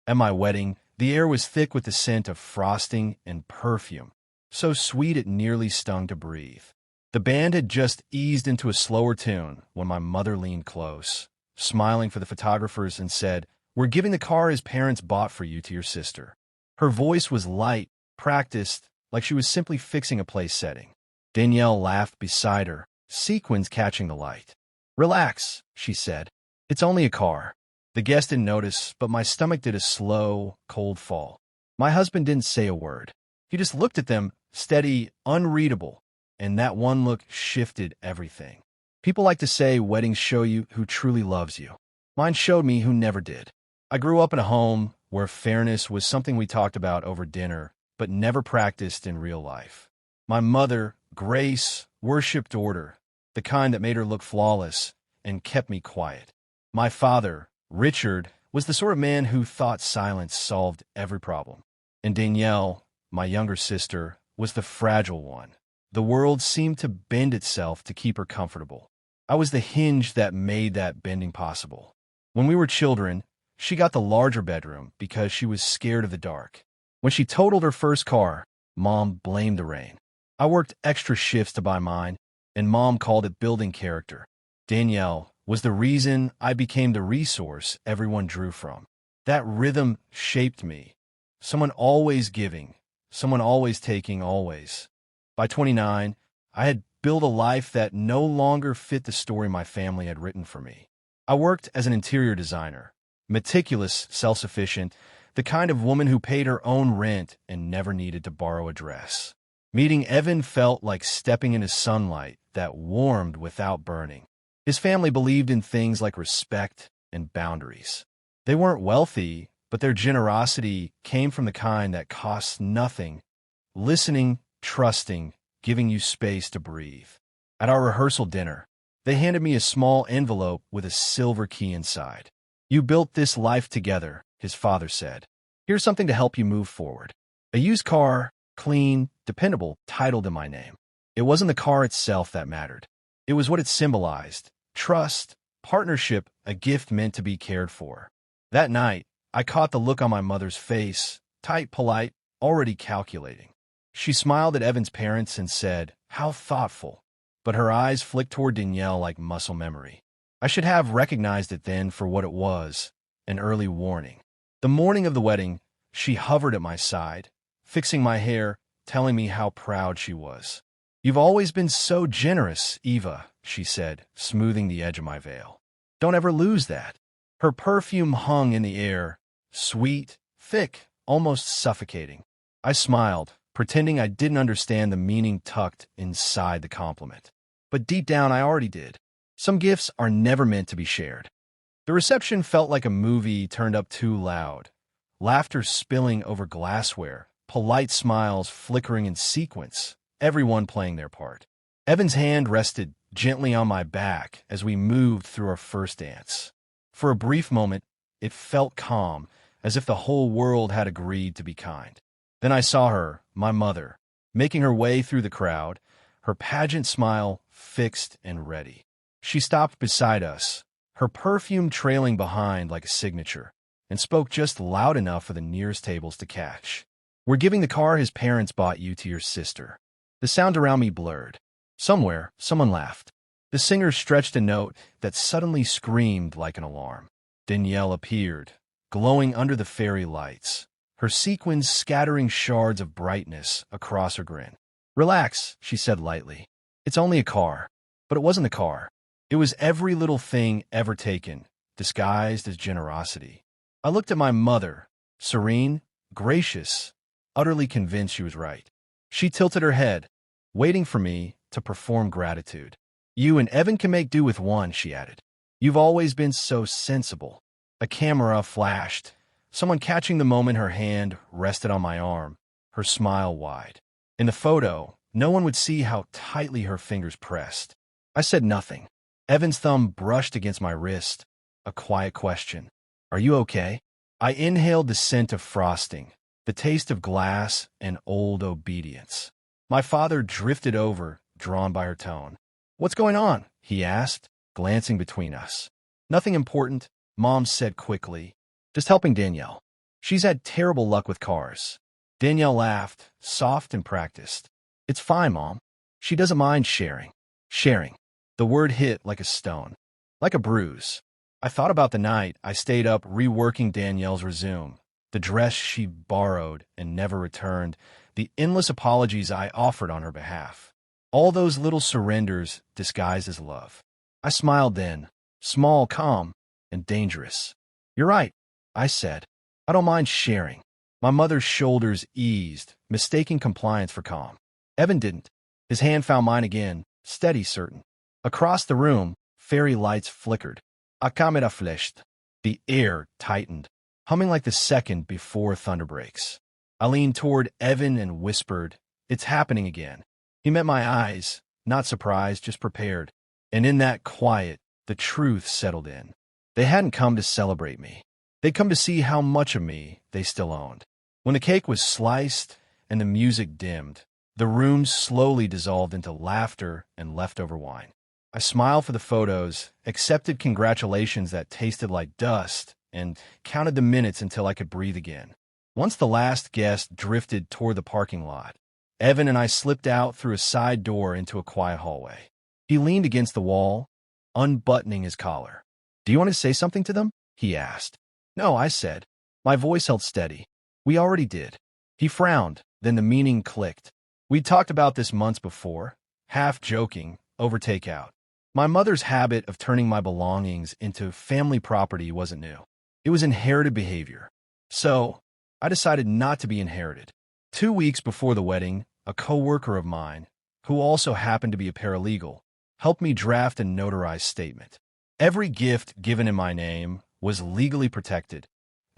At my wedding, the air was thick with the scent of frosting and perfume, so sweet it nearly stung to breathe. The band had just eased into a slower tune when my mother leaned close, smiling for the photographers, and said, "We're giving the car his parents bought for you to your sister." Her voice was light, practiced, like she was simply fixing a place setting. Danielle laughed beside her, sequins catching the light. "Relax," she said. "It's only a car." The guest didn't notice, but my stomach did a slow, cold fall. My husband didn't say a word. He just looked at them, steady, unreadable, and that one look shifted everything. People like to say weddings show you who truly loves you. Mine showed me who never did. I grew up in a home where fairness was something we talked about over dinner, but never practiced in real life. My mother, Grace, worshipped order, the kind that made her look flawless and kept me quiet. My father, Richard, was the sort of man who thought silence solved every problem. And Danielle, my younger sister, was the fragile one. The world seemed to bend itself to keep her comfortable. I was the hinge that made that bending possible. When we were children, she got the larger bedroom because she was scared of the dark. When she totaled her first car, Mom blamed the rain. I worked extra shifts to buy mine, and Mom called it building character. Danielle was the reason I became the resource everyone drew from. That rhythm shaped me. Someone always giving, someone always taking, always. By 29, I had built a life that no longer fit the story my family had written for me. I worked as an interior designer, meticulous, self-sufficient, the kind of woman who paid her own rent and never needed to borrow a dress. Meeting Evan felt like stepping into sunlight that warmed without burning. His family believed in things like respect and boundaries. They weren't wealthy, but their generosity came from the kind that costs nothing: listening, trusting, giving you space to breathe. At our rehearsal dinner, they handed me a small envelope with a silver key inside. "You built this life together," his father said. "Here's something to help you move forward." A used car, clean, dependable, titled in my name. It wasn't the car itself that mattered. It was what it symbolized: trust, partnership, a gift meant to be cared for. That night, I caught the look on my mother's face, tight, polite, already calculating. She smiled at Evan's parents and said, "How thoughtful," but her eyes flicked toward Danielle like muscle memory. I should have recognized it then for what it was, an early warning. The morning of the wedding, she hovered at my side, fixing my hair, telling me how proud she was. "You've always been so generous, Eva," she said, smoothing the edge of my veil. "Don't ever lose that." Her perfume hung in the air, sweet, thick, almost suffocating. I smiled, pretending I didn't understand the meaning tucked inside the compliment. But deep down, I already did. Some gifts are never meant to be shared. The reception felt like a movie turned up too loud. Laughter spilling over glassware, polite smiles flickering in sequence, everyone playing their part. Evan's hand rested gently on my back as we moved through our first dance. For a brief moment, it felt calm, as if the whole world had agreed to be kind. Then I saw her, my mother, making her way through the crowd, her pageant smile fixed and ready. She stopped beside us, her perfume trailing behind like a signature, and spoke just loud enough for the nearest tables to catch. "We're giving the car his parents bought you to your sister." The sound around me blurred. Somewhere, someone laughed. The singer stretched a note that suddenly screamed like an alarm. Danielle appeared, glowing under the fairy lights, her sequins scattering shards of brightness across her grin. "Relax," she said lightly. "It's only a car." But it wasn't a car. It was every little thing ever taken, disguised as generosity. I looked at my mother, serene, gracious, utterly convinced she was right. She tilted her head, waiting for me to perform gratitude. "You and Evan can make do with one," she added. "You've always been so sensible." A camera flashed, someone catching the moment her hand rested on my arm, her smile wide. In the photo, no one would see how tightly her fingers pressed. I said nothing. Evan's thumb brushed against my wrist, a quiet question. "Are you okay?" I inhaled the scent of frosting, the taste of glass and old obedience. My father drifted over, drawn by her tone. "What's going on?" he asked, glancing between us. "Nothing important," Mom said quickly. "Just helping Danielle." She's had terrible luck with cars. Danielle laughed, soft and practiced. It's fine, Mom. She doesn't mind sharing. Sharing. The word hit like a stone. Like a bruise. I thought about the night I stayed up reworking Danielle's resume, the dress she borrowed and never returned, the endless apologies I offered on her behalf. All those little surrenders disguised as love. I smiled then, small, calm, and dangerous. You're right, I said. I don't mind sharing. My mother's shoulders eased, mistaking compliance for calm. Evan didn't. His hand found mine again, steady, certain. Across the room, fairy lights flickered. A camera flashed. The air tightened, humming like the second before thunder breaks. I leaned toward Evan and whispered, "It's happening again." He met my eyes, not surprised, just prepared. And in that quiet, the truth settled in. They hadn't come to celebrate me. They'd come to see how much of me they still owned. When the cake was sliced and the music dimmed, the room slowly dissolved into laughter and leftover wine. I smiled for the photos, accepted congratulations that tasted like dust, and counted the minutes until I could breathe again. Once the last guest drifted toward the parking lot, Evan and I slipped out through a side door into a quiet hallway. He leaned against the wall, unbuttoning his collar. "Do you want to say something to them?" he asked. "No," I said. My voice held steady. "We already did." He frowned, then the meaning clicked. We'd talked about this months before, half joking, over takeout. My mother's habit of turning my belongings into family property wasn't new. It was inherited behavior. So, I decided not to be inherited. 2 weeks before the wedding, a coworker of mine, who also happened to be a paralegal, helped me draft a notarized statement. Every gift given in my name was legally protected,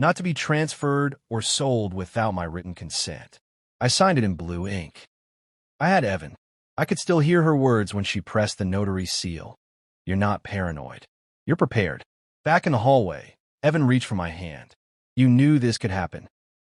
not to be transferred or sold without my written consent. I signed it in blue ink. I had Evan. I could still hear her words when she pressed the notary seal. "You're not paranoid. You're prepared." Back in the hallway, Evan reached for my hand. "You knew this could happen."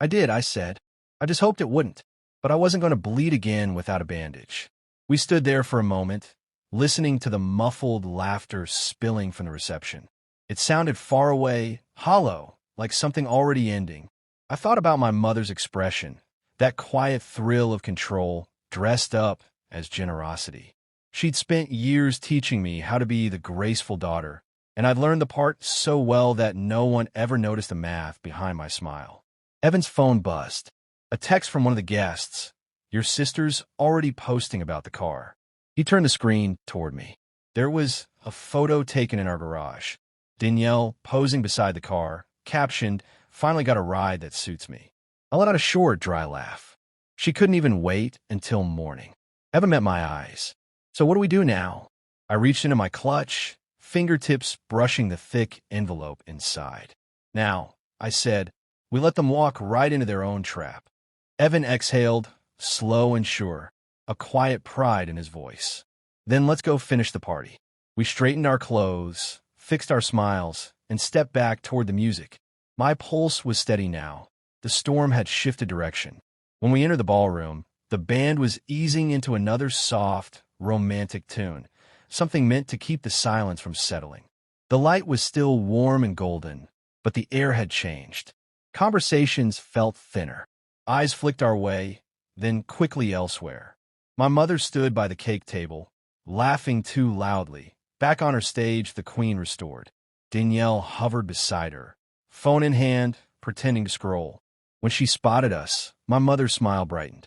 "I did," I said. "I just hoped it wouldn't. But I wasn't going to bleed again without a bandage." We stood there for a moment, listening to the muffled laughter spilling from the reception. It sounded far away, hollow, like something already ending. I thought about my mother's expression, that quiet thrill of control, dressed up as generosity. She'd spent years teaching me how to be the graceful daughter, and I'd learned the part so well that no one ever noticed the math behind my smile. Evan's phone buzzed. A text from one of the guests. "Your sister's already posting about the car." He turned the screen toward me. There was a photo taken in our garage. Danielle posing beside the car, captioned, "Finally got a ride that suits me." I let out a short, dry laugh. She couldn't even wait until morning. Evan met my eyes. "So what do we do now?" I reached into my clutch, fingertips brushing the thick envelope inside. "Now," I said, "we let them walk right into their own trap." Evan exhaled, slow and sure, a quiet pride in his voice. "Then let's go finish the party." We straightened our clothes, fixed our smiles, and stepped back toward the music. My pulse was steady now. The storm had shifted direction. When we entered the ballroom, the band was easing into another soft, romantic tune, something meant to keep the silence from settling. The light was still warm and golden, but the air had changed. Conversations felt thinner. Eyes flicked our way, then quickly elsewhere. My mother stood by the cake table, laughing too loudly. Back on her stage, the queen restored. Danielle hovered beside her, phone in hand, pretending to scroll. When she spotted us, my mother's smile brightened.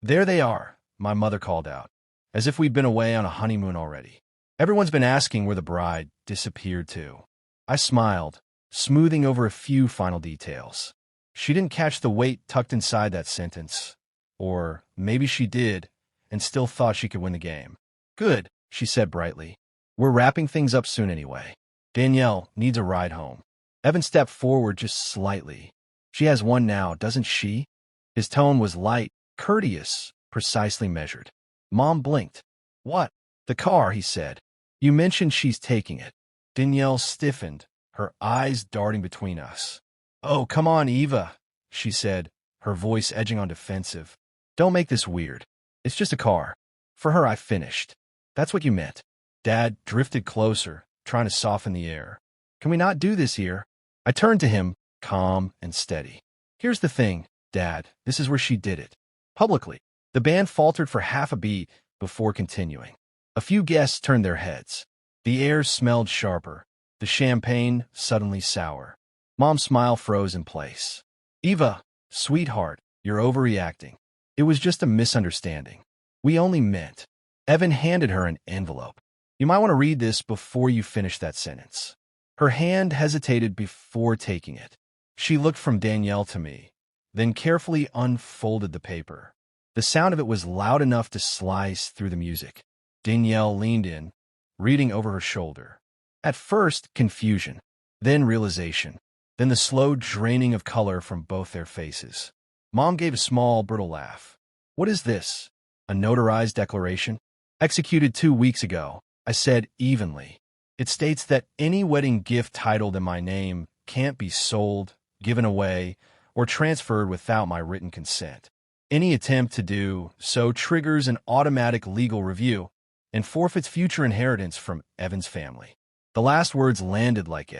"There they are," my mother called out, as if we'd been away on a honeymoon already. "Everyone's been asking where the bride disappeared to." I smiled, smoothing over a few final details. She didn't catch the weight tucked inside that sentence. Or maybe she did, and still thought she could win the game. "Good," she said brightly. "We're wrapping things up soon anyway. Danielle needs a ride home." Evan stepped forward just slightly. "She has one now, doesn't she?" His tone was light, courteous, precisely measured. Mom blinked. "What?" "The car," he said. "You mentioned she's taking it." Danielle stiffened, her eyes darting between us. "Oh, come on, Eva," she said, her voice edging on defensive. "Don't make this weird. It's just a car." For her, I finished. "That's what you meant." Dad drifted closer, trying to soften the air. "Can we not do this here?" I turned to him, calm and steady. Here's the thing, Dad, this is where she did it. Publicly. The band faltered for half a beat before continuing. A few guests turned their heads. The air smelled sharper, the champagne suddenly sour. Mom's smile froze in place. Eva, sweetheart, you're overreacting. It was just a misunderstanding. We only meant. Evan handed her an envelope. You might want to read this before you finish that sentence. Her hand hesitated before taking it. She looked from Danielle to me, then carefully unfolded the paper. The sound of it was loud enough to slice through the music. Danielle leaned in, reading over her shoulder. At first, confusion, then realization, then the slow draining of color from both their faces. Mom gave a small, brittle laugh. What is this? A notarized declaration? Executed 2 weeks ago, I said evenly. It states that any wedding gift titled in my name can't be sold, given away, or transferred without my written consent. Any attempt to do so triggers an automatic legal review and forfeits future inheritance from Evan's family. The last words landed like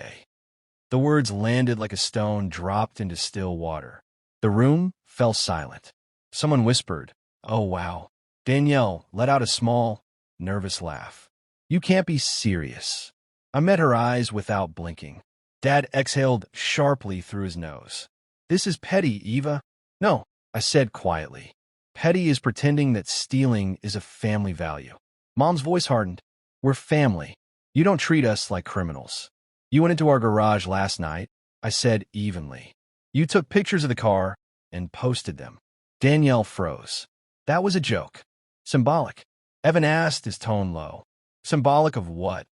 The words landed like a stone dropped into still water. The room fell silent. Someone whispered, "Oh, wow." Danielle let out a small, nervous laugh. You can't be serious. I met her eyes without blinking. Dad exhaled sharply through his nose. This is petty, Eva. No, I said quietly. Petty is pretending that stealing is a family value. Mom's voice hardened. We're family. You don't treat us like criminals. You went into our garage last night, I said evenly. You took pictures of the car and posted them. Danielle froze. That was a joke. Symbolic. Evan asked, his tone low. Symbolic of what?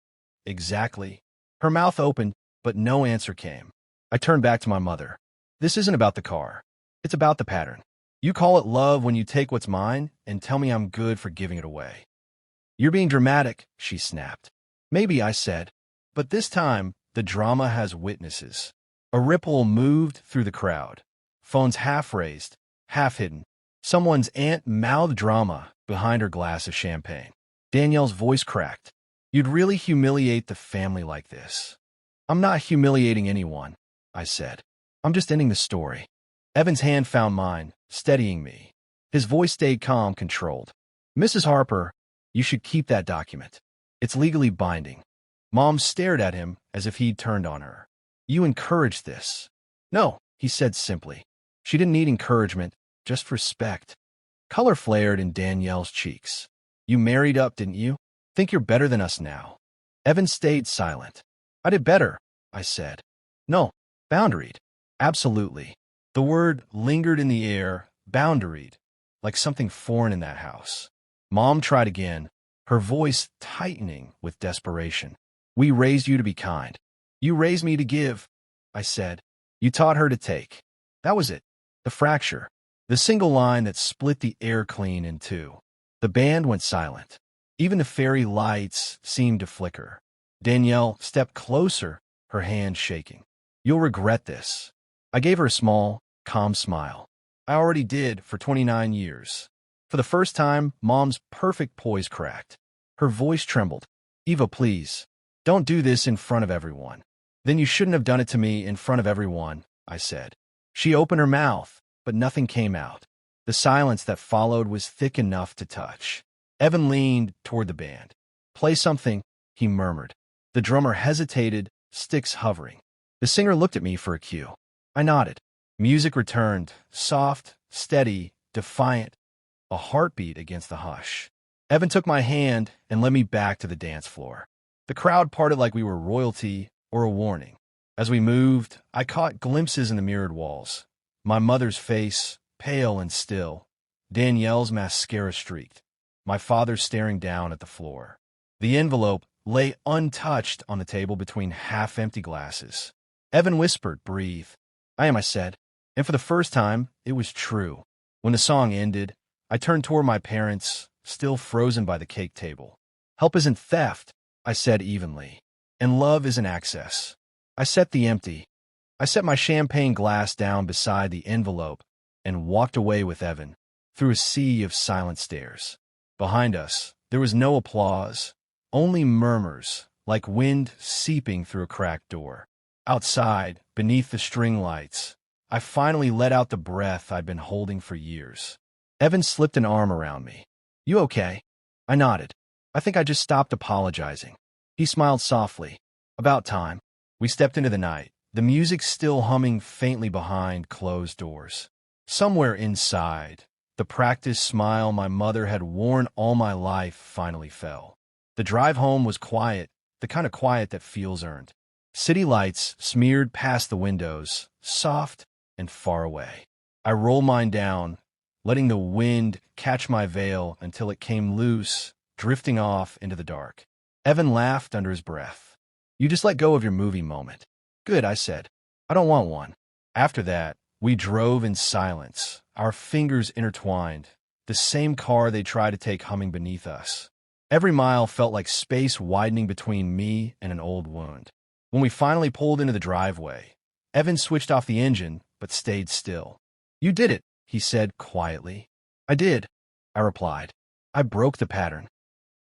Exactly. Her mouth opened, but no answer came. I turned back to my mother. This isn't about the car. It's about the pattern. You call it love when you take what's mine and tell me I'm good for giving it away. You're being dramatic, she snapped. Maybe, I said. But this time, the drama has witnesses. A ripple moved through the crowd. Phones half raised, half hidden. Someone's aunt mouthed drama behind her glass of champagne. Danielle's voice cracked. You'd really humiliate the family like this. I'm not humiliating anyone, I said. I'm just ending the story. Evan's hand found mine, steadying me. His voice stayed calm, controlled. Mrs. Harper, you should keep that document. It's legally binding. Mom stared at him as if he'd turned on her. You encouraged this. No, he said simply. She didn't need encouragement, just respect. Color flared in Danielle's cheeks. You married up, didn't you? Think you're better than us now. Evan stayed silent. I did better, I said. No, boundaried. Absolutely. The word lingered in the air, boundaried, like something foreign in that house. Mom tried again, her voice tightening with desperation. We raised you to be kind. You raised me to give, I said. You taught her to take. That was it. The fracture. The single line that split the air clean in two. The band went silent. Even the fairy lights seemed to flicker. Danielle stepped closer, her hand shaking. You'll regret this. I gave her a small, calm smile. I already did for 29 years. For the first time, Mom's perfect poise cracked. Her voice trembled. Eva, please, don't do this in front of everyone. Then you shouldn't have done it to me in front of everyone, I said. She opened her mouth, but nothing came out. The silence that followed was thick enough to touch. Evan leaned toward the band. Play something, he murmured. The drummer hesitated, sticks hovering. The singer looked at me for a cue. I nodded. Music returned, soft, steady, defiant, a heartbeat against the hush. Evan took my hand and led me back to the dance floor. The crowd parted like we were royalty or a warning. As we moved, I caught glimpses in the mirrored walls. My mother's face, pale and still. Danielle's mascara streaked. My father staring down at the floor. The envelope lay untouched on the table between half-empty glasses. Evan whispered, breathe. I am, I said. And for the first time, it was true. When the song ended, I turned toward my parents, still frozen by the cake table. Help isn't theft, I said evenly. And love isn't access. I set my champagne glass down beside the envelope and walked away with Evan, through a sea of silent stares. Behind us, there was no applause, only murmurs, like wind seeping through a cracked door. Outside, beneath the string lights, I finally let out the breath I'd been holding for years. Evan slipped an arm around me. "You okay?" I nodded. "I think I just stopped apologizing." He smiled softly. "About time." We stepped into the night, the music still humming faintly behind closed doors. Somewhere inside, the practiced smile my mother had worn all my life finally fell. The drive home was quiet, the kind of quiet that feels earned. City lights smeared past the windows, soft and far away. I rolled mine down, letting the wind catch my veil until it came loose, drifting off into the dark. Evan laughed under his breath. "You just let go of your movie moment." "Good," I said. "I don't want one." After that, we drove in silence, our fingers intertwined, the same car they tried to take humming beneath us. Every mile felt like space widening between me and an old wound. When we finally pulled into the driveway, Evan switched off the engine, but stayed still. "You did it," he said quietly. "I did," I replied. "I broke the pattern."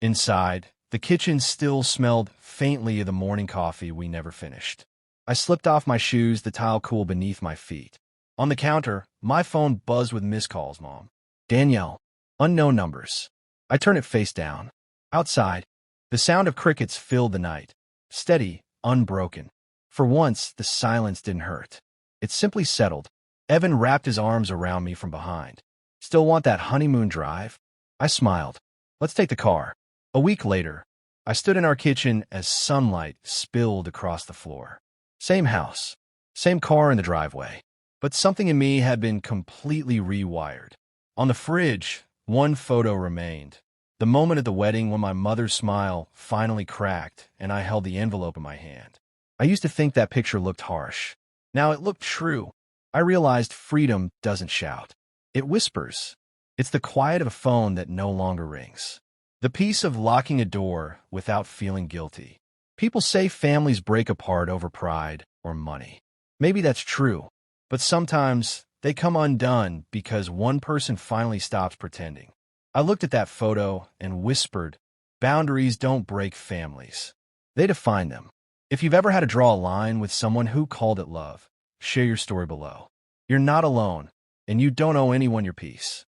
Inside, the kitchen still smelled faintly of the morning coffee we never finished. I slipped off my shoes, the tile cool beneath my feet. On the counter, my phone buzzed with missed calls, Mom. Danielle. Unknown numbers. I turned it face down. Outside, the sound of crickets filled the night. Steady, unbroken. For once, the silence didn't hurt. It simply settled. Evan wrapped his arms around me from behind. "Still want that honeymoon drive?" I smiled. "Let's take the car." A week later, I stood in our kitchen as sunlight spilled across the floor. Same house, same car in the driveway, but something in me had been completely rewired. On the fridge, one photo remained. The moment at the wedding when my mother's smile finally cracked and I held the envelope in my hand. I used to think that picture looked harsh. Now it looked true. I realized freedom doesn't shout. It whispers. It's the quiet of a phone that no longer rings. The peace of locking a door without feeling guilty. People say families break apart over pride or money. Maybe that's true, but sometimes they come undone because one person finally stops pretending. I looked at that photo and whispered, boundaries don't break families. They define them. If you've ever had to draw a line with someone who called it love, share your story below. You're not alone, and you don't owe anyone your peace.